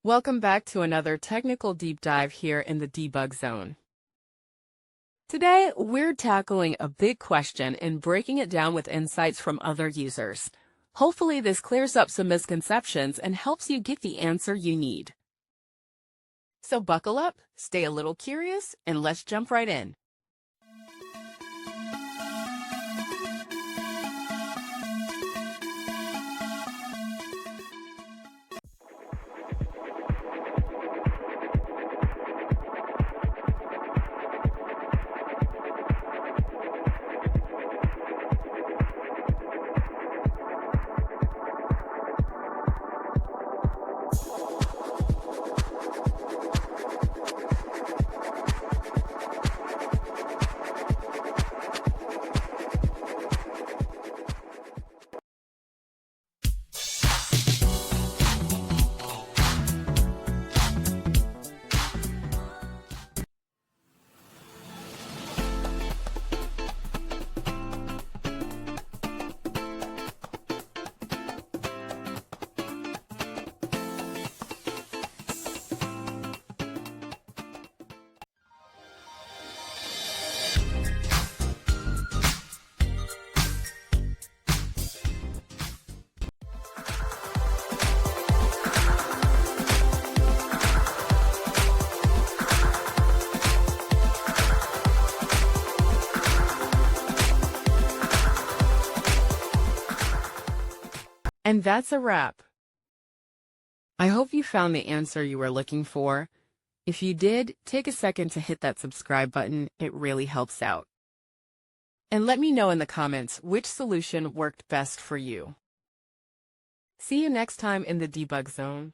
Welcome back to another technical deep dive here in the debug zone. Today, we're tackling a big question and breaking it down with insights from other users. Hopefully, this clears up some misconceptions and helps you get the answer you need. So buckle up, stay a little curious, and let's jump right in. And that's a wrap. I hope you found the answer you were looking for. If you did, take a second to hit that subscribe button. It really helps out. And let me know in the comments which solution worked best for you. See you next time in the debug zone.